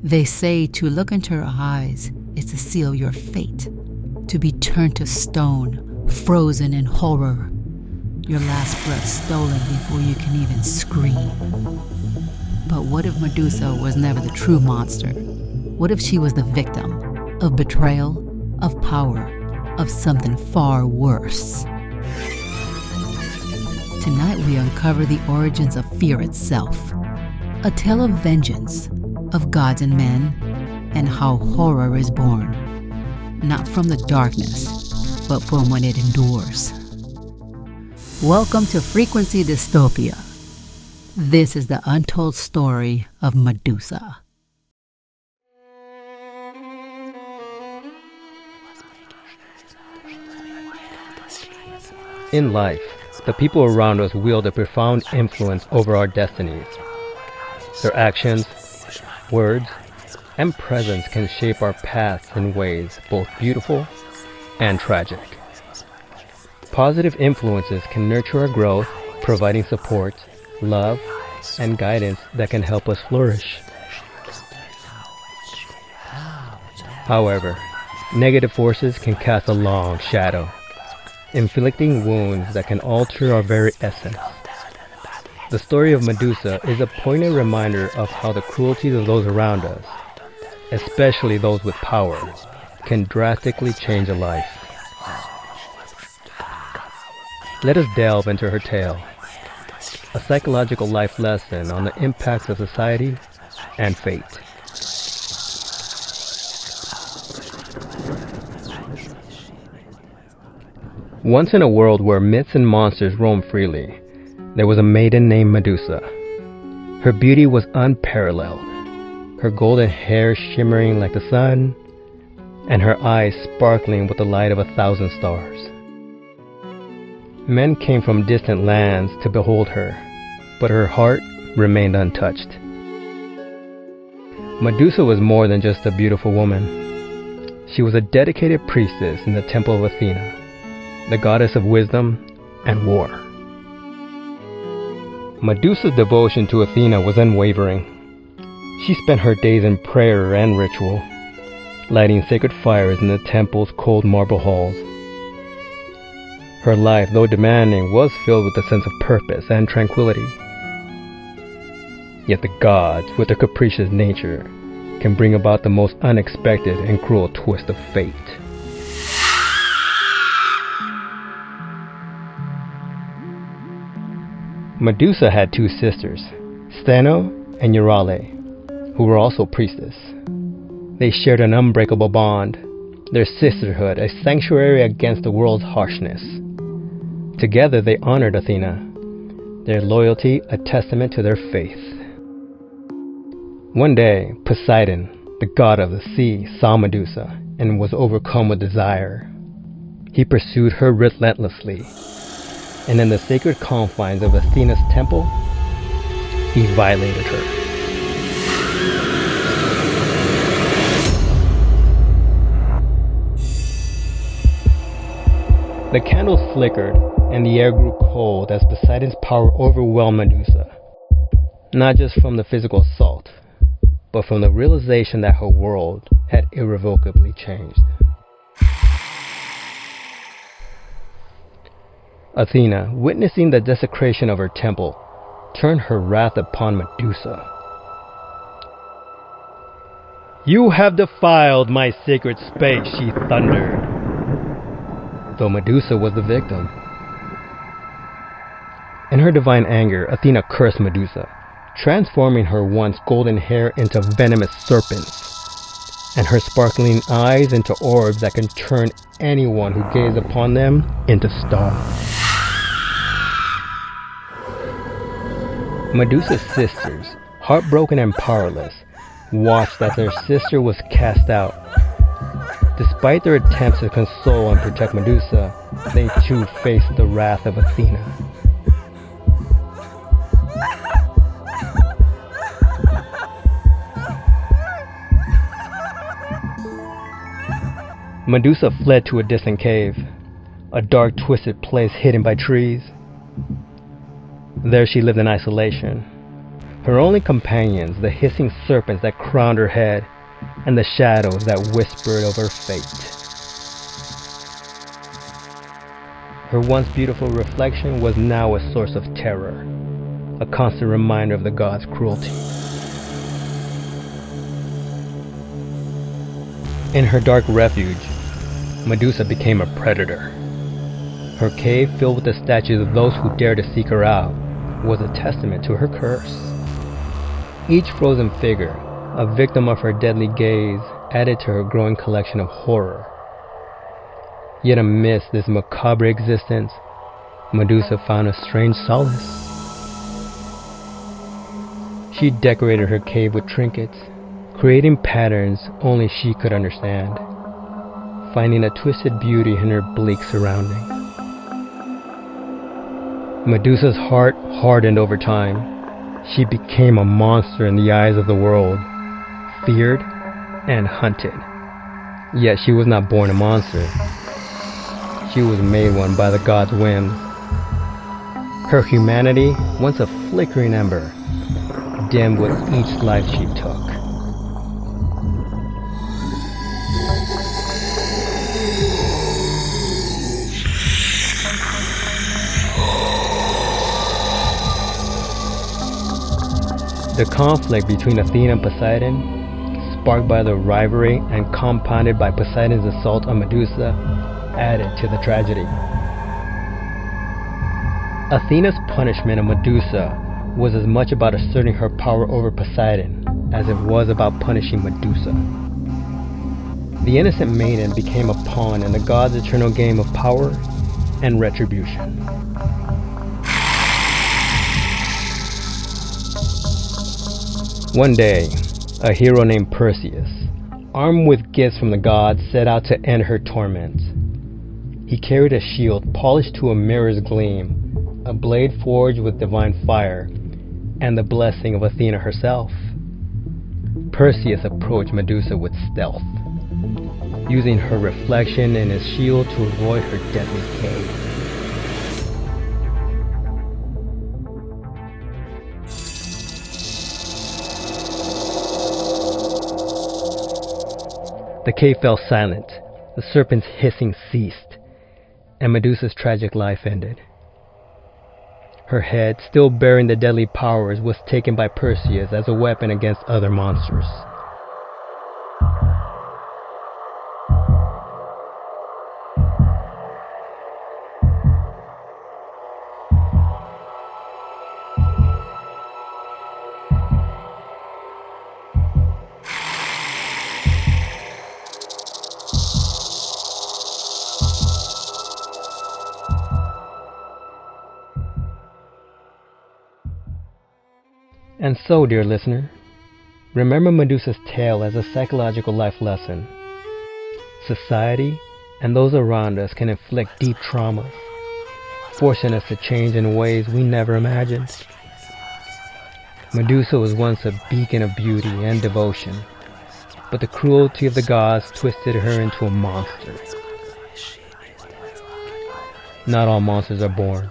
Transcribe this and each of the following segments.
They say to look into her eyes is to seal your fate, to be turned to stone, frozen in horror, your last breath stolen before you can even scream. But what if Medusa was never the true monster? What if she was the victim of betrayal, of power, of something far worse? Tonight we uncover the origins of fear itself, a tale of vengeance, of gods and men, and how horror is born, not from the darkness, but from when it endures. Welcome to Frequency Dystopia. This is the untold story of Medusa. In life, the people around us wield a profound influence over our destinies. Their actions, words, and presence can shape our paths in ways both beautiful and tragic. Positive influences can nurture our growth, providing support, love, and guidance that can help us flourish. However, negative forces can cast a long shadow, inflicting wounds that can alter our very essence. The story of Medusa is a poignant reminder of how the cruelties of those around us, especially those with power, can drastically change a life. Let us delve into her tale, a psychological life lesson on the impacts of society and fate. Once in a world where myths and monsters roamed freely, there was a maiden named Medusa. Her beauty was unparalleled, her golden hair shimmering like the sun, and her eyes sparkling with the light of 1,000 stars. Men came from distant lands to behold her, but her heart remained untouched. Medusa was more than just a beautiful woman. She was a dedicated priestess in the temple of Athena, the goddess of wisdom and war. Medusa's devotion to Athena was unwavering. She spent her days in prayer and ritual, lighting sacred fires in the temple's cold marble halls. Her life, though demanding, was filled with a sense of purpose and tranquility. Yet the gods, with their capricious nature, can bring about the most unexpected and cruel twist of fate. Medusa had two sisters, Steno and Eurale, who were also priestess. They shared an unbreakable bond, their sisterhood a sanctuary against the world's harshness. Together they honored Athena, their loyalty a testament to their faith. One day, Poseidon, the god of the sea, saw Medusa and was overcome with desire. He pursued her relentlessly, and in the sacred confines of Athena's temple, he violated her. The candles flickered, and the air grew cold as Poseidon's power overwhelmed Medusa, not just from the physical assault, but from the realization that her world had irrevocably changed. Athena, witnessing the desecration of her temple, turned her wrath upon Medusa. "You have defiled my sacred space," she thundered, though Medusa was the victim. In her divine anger, Athena cursed Medusa, transforming her once golden hair into venomous serpents, and her sparkling eyes into orbs that can turn anyone who gazes upon them into stone. Medusa's sisters, heartbroken and powerless, watched as their sister was cast out. Despite their attempts to console and protect Medusa, they too faced the wrath of Athena. Medusa fled to a distant cave, a dark, twisted place hidden by trees. There she lived in isolation, Her only companions, the hissing serpents that crowned her head, and the shadows that whispered of her fate. Her once beautiful reflection was now a source of terror, a constant reminder of the gods' cruelty. In her dark refuge, Medusa became a predator. Her cave, filled with the statues of those who dared to seek her out, was a testament to her curse. Each frozen figure, a victim of her deadly gaze, added to her growing collection of horror. Yet amidst this macabre existence, Medusa found a strange solace. She decorated her cave with trinkets, creating patterns only she could understand, finding a twisted beauty in her bleak surroundings. Medusa's heart hardened over time. She became a monster in the eyes of the world, feared and hunted. Yet she was not born a monster. She was made one by the gods' whims. Her humanity, once a flickering ember, dimmed with each life she took. The conflict between Athena and Poseidon, sparked by the rivalry and compounded by Poseidon's assault on Medusa, added to the tragedy. Athena's punishment of Medusa was as much about asserting her power over Poseidon as it was about punishing Medusa. The innocent maiden became a pawn in the gods' eternal game of power and retribution. One day, a hero named Perseus, armed with gifts from the gods, set out to end her torments. He carried a shield polished to a mirror's gleam, a blade forged with divine fire, and the blessing of Athena herself. Perseus approached Medusa with stealth, using her reflection in his shield to avoid her deadly gaze. The cave fell silent, the serpent's hissing ceased, and Medusa's tragic life ended. Her head, still bearing the deadly powers, was taken by Perseus as a weapon against other monsters. And so, dear listener, remember Medusa's tale as a psychological life lesson. Society and those around us can inflict deep traumas, forcing us to change in ways we never imagined. Medusa was once a beacon of beauty and devotion, but the cruelty of the gods twisted her into a monster. Not all monsters are born.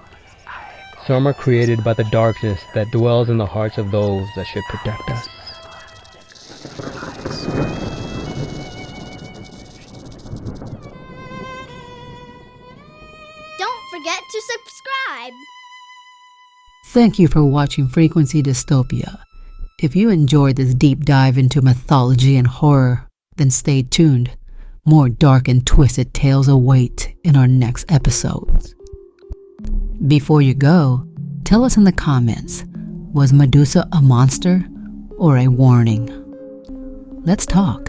Some are created by the darkness that dwells in the hearts of those that should protect us. Don't forget to subscribe! Thank you for watching Frequency Dystopia. If you enjoyed this deep dive into mythology and horror, then stay tuned. More dark and twisted tales await in our next episodes. Before you go, tell us in the comments, was Medusa a monster or a warning? Let's talk.